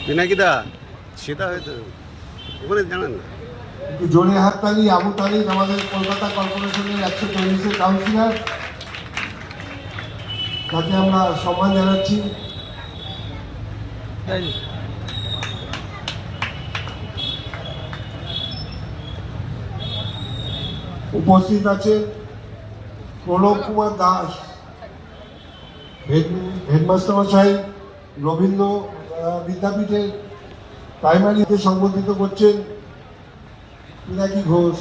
পিনাকিদা সেটা হয়তো ওখানে জানান না। একটু জোরে হাততালি। আবু তালিক আমাদের কলকাতা কর্পোরেশনের 140 কাউন্সিলর, তাকে আমরা সম্মান জানাচ্ছি। উপস্থিত আছেন প্রণব কুমার দাস, হেডমাস্টার মশাই, রবীন্দ্র বিদ্যাপীঠের প্রাইমারিতে সংবর্ধিত করছেন পিনাকি ঘোষ।